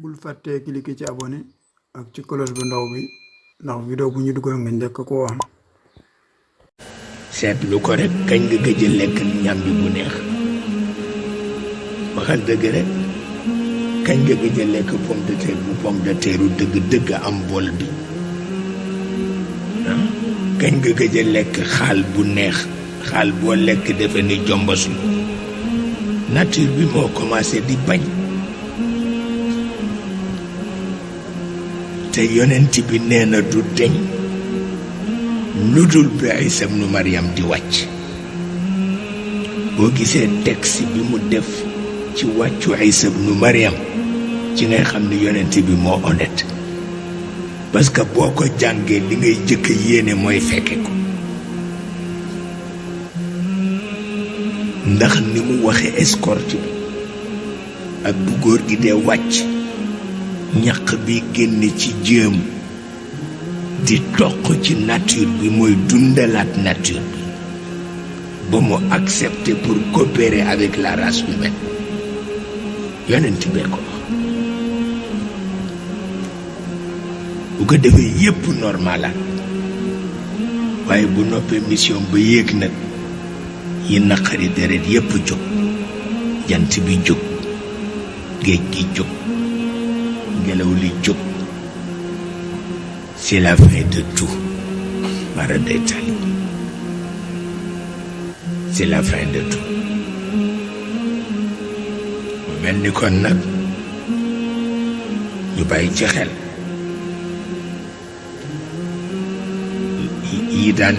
bul fàttee cliquer ci abonné ak ci cloche bu ndaw bi ndax vidéo bu ñu dugal nga njëkk ko am. seetlu ko rek kañ nga gëj a lekk ñambi bu neex waxal dëgg rek kañ nga gëj a lekk pomme de terre u dëgg am bol bi kañ nga gëj a lekk xaal bu neex xaal boo lekk defe ni jombasul nature bi moo commencé di bañ te yonent bi nee na du deñ lu dul bi Isa ibnu Maryam di wàcc boo gisee texte bi mu def ci wàccu Isa ibnu Maryam ci ngay xam ni yonent bi moo honnête parce que boo ko jàngee li ngay jëkk yéene mooy fekke ko ndax ni mu waxe escorte bi ak bu góor gi dee wàcc ñaq bi génn ci jéem di toq ci nature bi mooy dundalaat nature bi ba mu accepter pour coopérer avec la race humaine yonent bee ko wax bu ko defee yépp normalaat waaye bu noppee mission ba yéeg nag yi naqari deret yépp jóg jant bi jóg géej gi jóg ngelaw li jóg c'est la fin de tout mara day tali c'est la fin de tout mu mel ni kon nag ñu bàyyi ci xel yi daan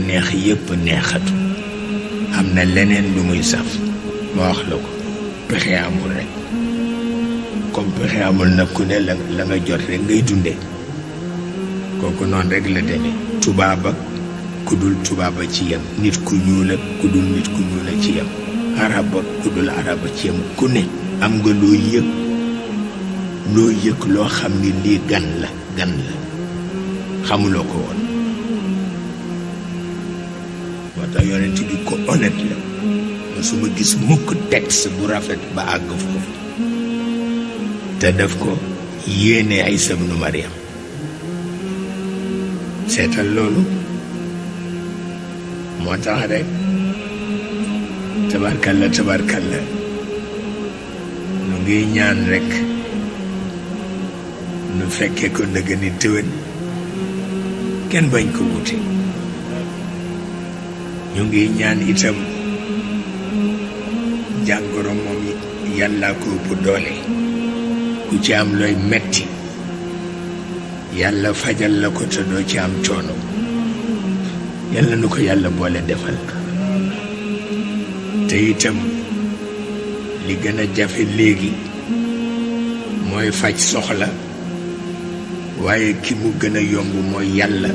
neex yépp neexatu am na leneen lu muy saf ma wax la ko pexe amul rek comme pexe amul nag ku ne la nga jot rek ngay dunde kooku noonu rek la demee tubaab ak ku dul tubaaba ci yem nit ku ñuul ak ku dul nit ku ñuul ak ci yem arab ak ku dul arab ci yem ku ne am nga loo yëg loo xam ni lii gan la xamuloo ko woon moo tax yonent bi ko honnête la ma su ma gis mukk texte bu rafet ba àgg foofu te def ko yéene Isa ibnu Maryam seetal loolu moo tax rek tabarkalla nu ngi ñaan rek nu fekkee ko ndëgg ni tëwën kenn bañ ko wuti ñu ngi ñaan itam jàngoro moom yàlla ko ëpp doole ku ci am looy metti yàlla fajal la ko te doo ci am coono yàlla nu ko yàlla boole defal te itam li gën a jafe léegi mooy faj soxla waaye ki mu gën a yomb mooy yàlla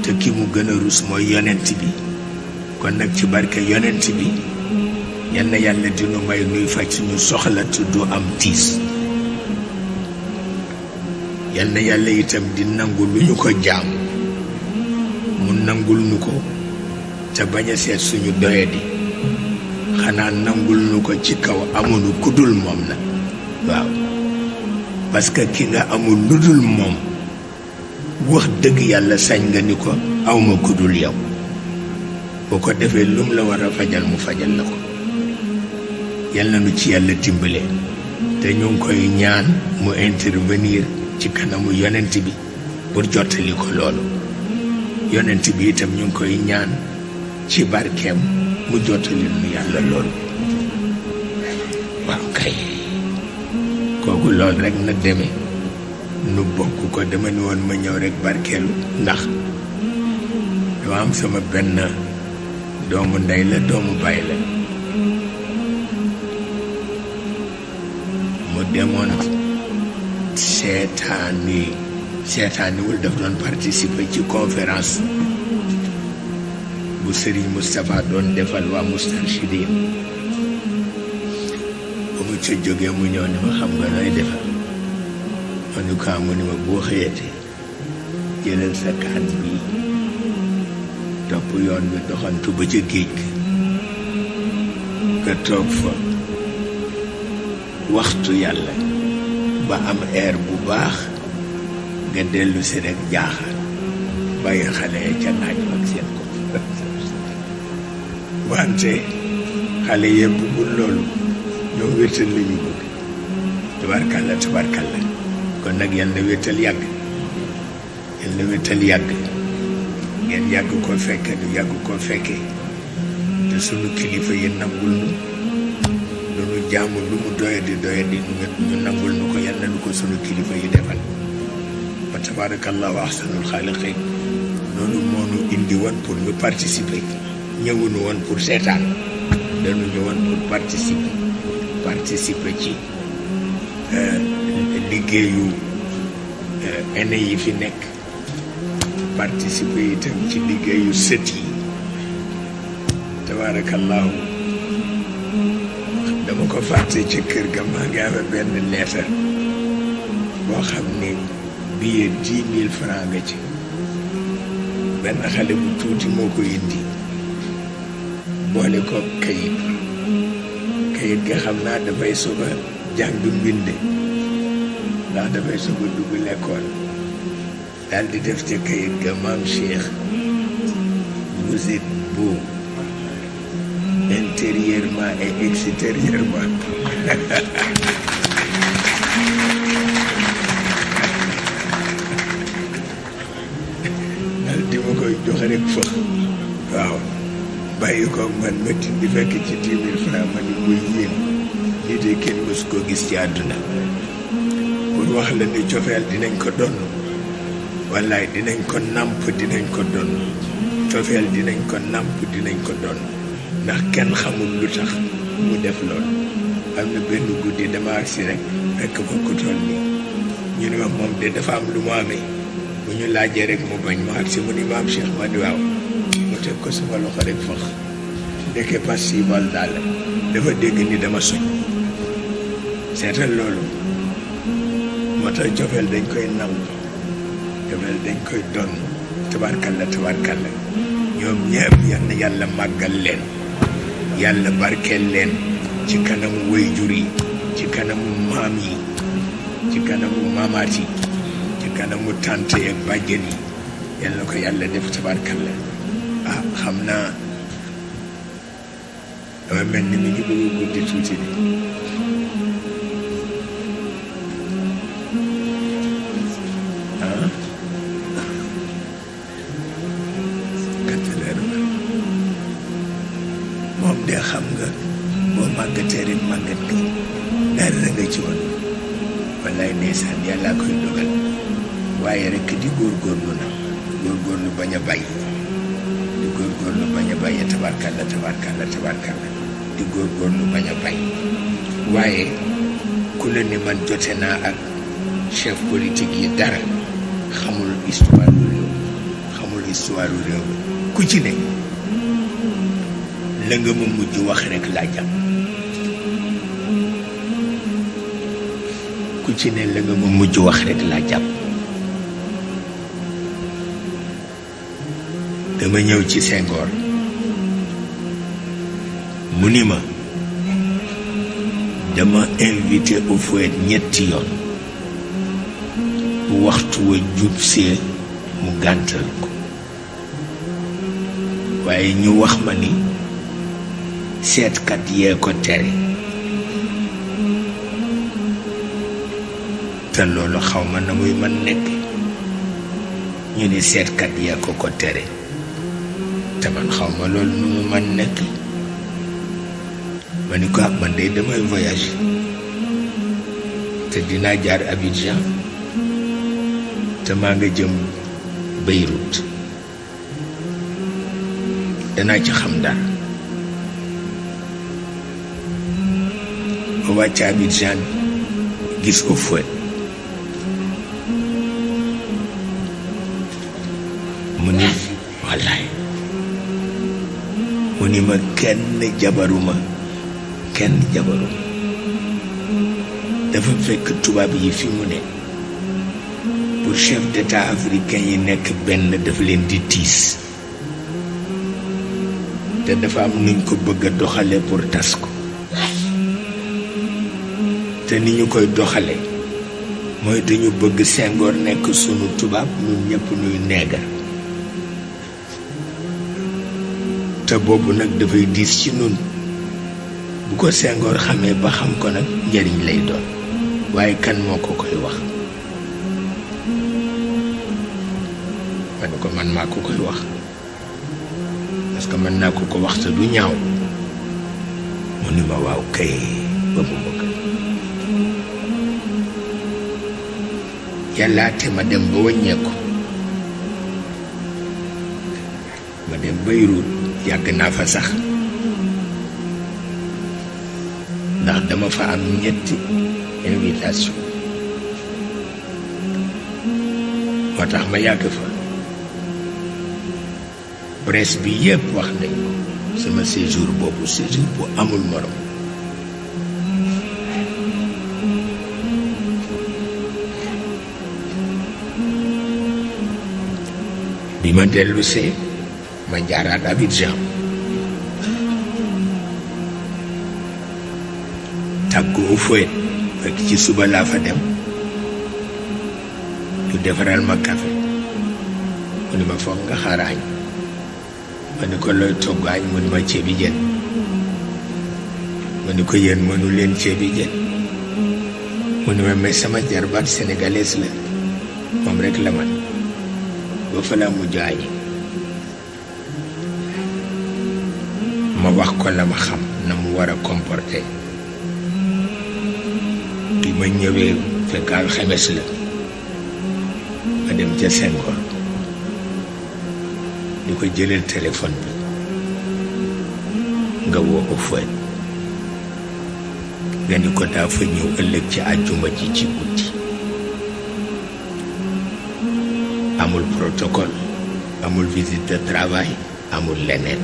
te ki mu gën a rus mooy yonent bi kon nag ci barke yonent bi yal na yàlla dinu may nuy faj suñu soxla te du am tiis yal na yàlla itam di nangu lu ñu ko jaam mu nangul nu ko te bañ a seet suñu doyadi xanaa nangul nu ko ci kaw amunu kudul moom la waaw parce que ki nga amul lu dul moom wax dëgg yàlla sañ nga ni ko awma kudul yow boo ko defee lum la war a fajal mu fajal la ko yàlla nu ci yàlla dimbale te ñu ngi koy ñaan mu intervenir ci kanamu yonent bi pour jottali ko loolu yonent bi itam ñu ngi koy ñaan ci barkeem mu jottali nu yàlla loolu waaw kay kooku loolu rek na demee nu bokk ko dama ni woon ma ñëw rek barkeelu ndax dama am sama benn doomu ndey la doomu baay la mu demoon seetaaniwul daf doon participer ci conférence bu Serigne Moustapha doon defal waa Moustarchidine ba mu ca jógee mu ñëw ni ma xam nga nooy defal ma ni ko mu ni ma boo xëyatee jëlal sa kaan bi topp yoon bi doxantu ba ca géej gi nga toog fa waxtu yàlla ba am air bu baax nga dellu si rek jaaxal bàyyi xale ya ca naaj ak seen ko wante xale yee bëggul loolu ñoom wéetal li ñu bëgg tabarkalla tabarkalla kon nag yal na wéetal yàgg yal na wéetal yàgg ngeen yàgg koo fekke nu yàgg koo fekke te sunu kilifa yi nangul nu lu nu jaamu lu mu doyadi doyadi ñu nangul nu ko yal na nu ko sunu kilifa yi defal wa tabarakallahu ahsanul xaaliqiin loolu moo nu indi woon pour ñu participer ñëwuñu woon pour seetaan dañu ñëwoon pour participer ci liggéeyu aîné yi fi nekk participer itam ci liggéeyu sët yi tabarakallahu dama ko fàtte ci kër ga maa ngi amee benn leetar boo xam ne billet 10 000 francs nga ci benn xale bu tuuti moo ko indi boole ko kayit ga xam naa dafay soog a jàng mbinde ndax dafay soog a dugg lekkool daal di def ca kayit ga maam Cheikh vous êtes beau intérieurement et extérieurement daal di ma koy joxe rek fëx waaw bàyyi ko man ma di fekk ci 10 000 francs ma ni muy yéen lii de kenn mësu ko gis ci àdduna pour wax la ni cofeel dinañ ko donn wallaay dinañ ko nàmp dinañ ko donn cofeel dinañ ko nàmp dinañ ko donn ndax kenn xamul lu tax mu def loolu am na benn guddi dama agsi rek fekk fa ku toll nii ñu ne wax moom de dafa am lu mu amee bu ñu laajee rek mu bañ ma agsi mu ni maam Cheikh ma di waaw mu teg ko sama loxo rek fax ndekke passival daal dafa dégg ni dama soñ seetal loolu moo tax cofeel dañ koy nangu cofeel dañ koy donn tabarkalla tabarkalla ñoom ñëpp yal na yàlla màggal leen yàlla barkeel leen ci kanamu waajur yi ci kanamu maam yi ci kanamu maamaat yi ci kanamu tante ak bàjjen yi yal na ko yàlla def tabarkalla ah xam naa dama mel ni mi ngi bëgg a guddi tuuti de ah 4 heures moom de xam nga boo màggatee rek màggat nga dara nga ci woon wallaay ndeysaan yàlla koy dogal waaye rek di góorgóorlu na góorgóorlu bañ a bàyyi di góorgóorlu bañ a bàyyi tabarkalla tabarkalla tabarkalla di góorgóorlu bañ a bàyyi waaye ku la ni man jote naa ak chef politique yi dara xamul histoire u réew xamul histoire u réew ku ci ne la nga ma mujj wax rek laa jàpp ku ci ne la nga ma mujj wax rek laa jàpp dama ñëw ci Senghor mu ni ma dama invité au fouet ñetti yoon bu waxtu wa jub see mu gàntal ko waaye ñu wax ma ni seetkat yee ko tere te loolu xaw ma na muy man nekk ñu ni seetkat yee ko tere te man xaw ma loolu nu mu man nekk ma ni ko man de damay voyage te dinaa jaar Abidjan te maa nga jëm Beyrouth danaa ci xam dara ba wàcc Abidjan gis ko fouet mu ni wallaay mu ni ma kenn jabaruma dafa fekk tubaab yi fi mu ne pour chef d'état africain yi nekk benn dafa leen di tiis te dafa am nuñ ko bëgg a doxale pour tas ko te ni ñu koy doxale mooy dañu bëgg Senghor nekk sunu tubaab ñun ñëpp nuy neegar te boobu nag dafay diis ci nun bu ko Senghor xamee ba xam ko nag njariñ lay doon waaye kan moo ko koy wax ma ne ko man maa ko koy wax parce que mën naa ko wax te du ñaaw mu ni ma waaw kay ba mu bëgg yàllaate ma dem ba wàññeeku ma dem Beyrouth yàgg naa fa sax ndax dama fa am ñetti invitation moo tax ma yàgg fa presse bi yépp wax nañ ko sama séjour boobu séjour bu amul morom bi ma dellusee ma jaaraat Abidjan tàggu Houphouët fekk ci suba laa fa dem ñu defaral ma café mu ni ma foog nga xaaraañ ma ni ko looy togg añ mu ni ma ceebi jën ma ni ko yéen mënu leen ceebi jën mu ni ma mais sama jarbaat sénégalaise la moom rek la man ba fa laa mujj añi ma wax ko la ma xam na mu war a comporter bi ma ñëwee fekk alxames la ma dem ca Senghor di ko jëlal téléphone bi nga woo ko Houphouët nga ni ko daa fa ñëw ëllëg ci àjjuma ji ci guddi amul protocole amul visite de travail amul leneen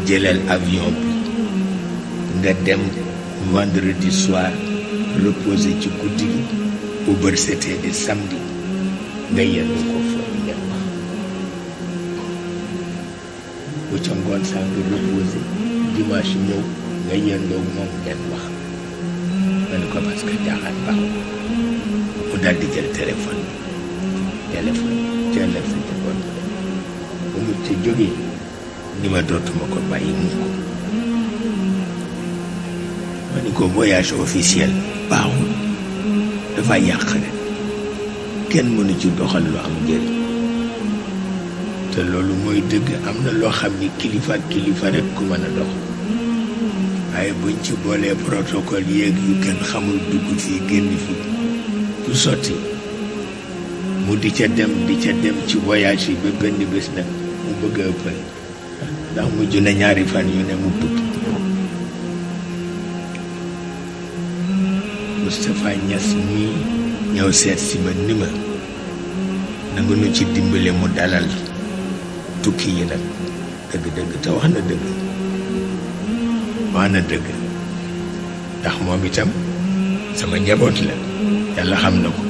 jëlal avion bi nga dem vendredi soir reposé ci guddi gi bu bër setee di samedi nga yendu ko fa ngeen wax bu ca ngoon saa nga reposé dimanche ñëw nga yendoo moom ngeen wax ma ni ko parce que jaaxaan baaxul mu daal di jël téléphone ci ëllëg sa ci ngoon bu mu ci jógee ni ma dootuma ko bàyyi mukk ma ni ko voyage officiel baaxul dafa yàq rek kenn mënu ci doxal lu am njëriñ te loolu mooy dëgg am na loo xam ni kilifa rek ku mën a dox waaye buñ ci boolee protocole yéeg yu kenn xamul dugg fii génn fii du sotti mu di ca dem ci voyage yi ba benn bés nag mu bëgg a ëppal ndax mujj na ñaari fan yu ne mu tukki Moustapha Niass mii ñëw seet si ma ni ma nanga nu ci dimbale mu dalal tukki yi nag dëgg te wax na dëgg ndax moom itam sama njaboot la yàlla xam na ko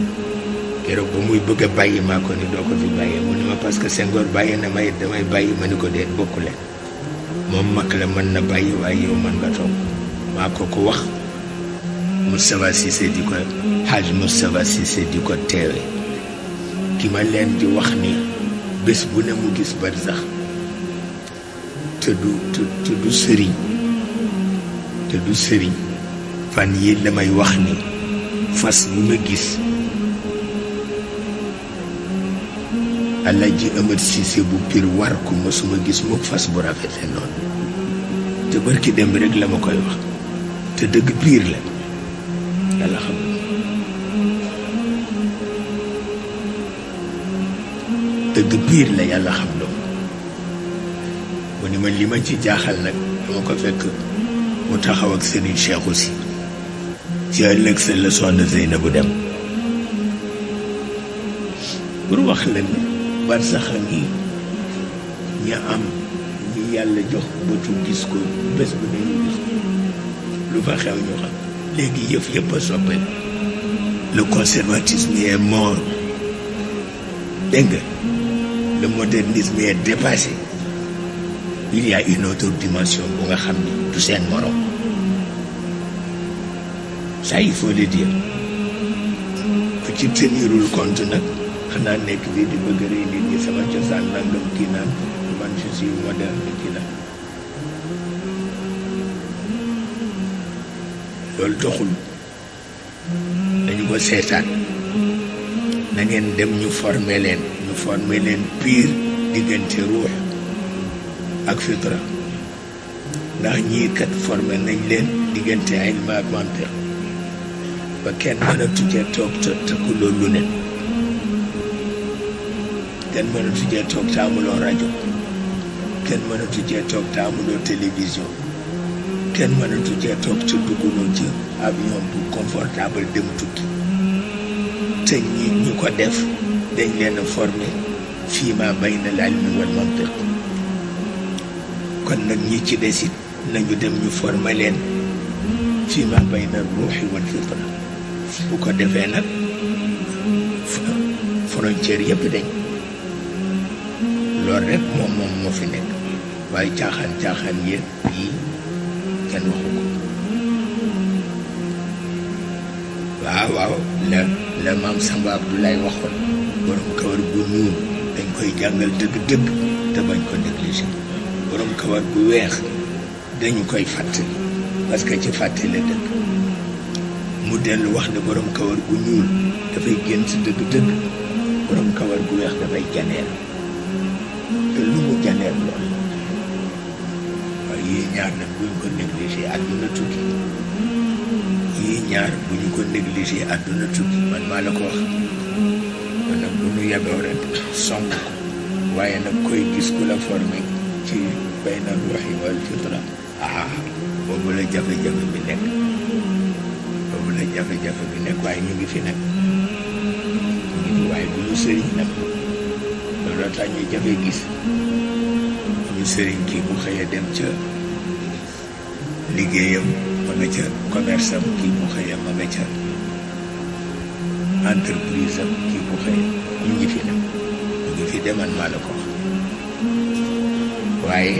keroog ba muy bëgg a bàyyi maa ko ni doo ko fi bàyyee mu ni ma parce que Senghor bàyyi na may damay bàyyi ma ni ko deet bokku leen moom mag la mën na bàyyi waaye yow mën nga toog maa ko ko wax Moustapha Cissé di ko Hadj Moustapha Cissé di ko teewe ki ma leen di wax ni bés bu ne mu gis barsax te du sëriñ fan yi damay wax ni fas bu ma gis Alaaji Amat Cissé bu Pir war ko mësuma gis mook fas bu rafete noonu te barki dem rek la ma koy wax te dëgg piir la yàlla xam dëgg piir la yàlla xam loolu mu ni ma li ma ci jaaxal nag dama ko fekk mu taxaw ak Serigne Cheikh aussi ci ëllëg sa la soxna Zeynabu dem pour wax la ni bar sax a ngi ña am ñi yàlla jox bëtu gis ko bés bu ne ñu gis lu fa xew ñu xam léegi yëpp a soppe le conservatisme est mort dégg nga le modernisme est dépassé il y a une autre dimension bu nga xam ni du seen morom ça il faut le dire ku ci tenirul compte nag xanaa nekk fii di bëgg rëy nit ñi sama cosaan nangam kii naan man je suis moderne kii naan loolu doxul dañu ko seetaan na ngeen dem ñu former leen pire diggante ruux ak fitra ndax ñii kat formé nañ leen diggante ilm ak mantiq ba kenn mënatu cee toog te tëkkuloo lu ne kenn mënatu cee toog te amuloo rajo kenn mënatu cee toog te amuloo télévision kenn mënatu cee toog te dugguloo ci avion bu confortable dem tukki te ñi ko def dañ leen a formé fii ma bayna al ilmi wal mantiq kon nag ñi ci desit nañu dem ñu formé leen fii ma bayna ruuxi wal fitra bu ko defee nag frontière yëpp dañ loolu rek moom moo fi nekk waaye caaxaan yéen yii kenn waxu ko waaw la maam Samba Abdoulaye waxoon borom kawar gu ñuul dañ koy jàngal dëgg-dëgg te bañ ko négligé borom kawar gu weex dañu koy fàttali parce que ci fàttali dëgg mu dellu wax ne borom kawar gu ñuul dafay génn ci dëgg-dëgg borom kawar gu weex dafay janeer te lu mu janeer lool waaye yii ñaar nag buñ ko négligé àdduna tukki yii ñaar bu ñu ko négligé àdduna tukki man maa la ko wax man nag bu ñu yeboo rek song ko waaye nag koy gis ku la formé ci bayna ruuxi wal fitra boobu la jafe-jafe bi nekk waaye ñu ngi fi nag waaye bu ñu sëriñ nag looloo tax ñuy jafe gis ñu sëriñ kii bu xëyee dem ca liggéeyam ma nga ca commerce am kii bu xëyee ma nga ca entreprise am kii bu xëyee ñu ngi fi nag ñu ngi fi deman maa la ko wax waaye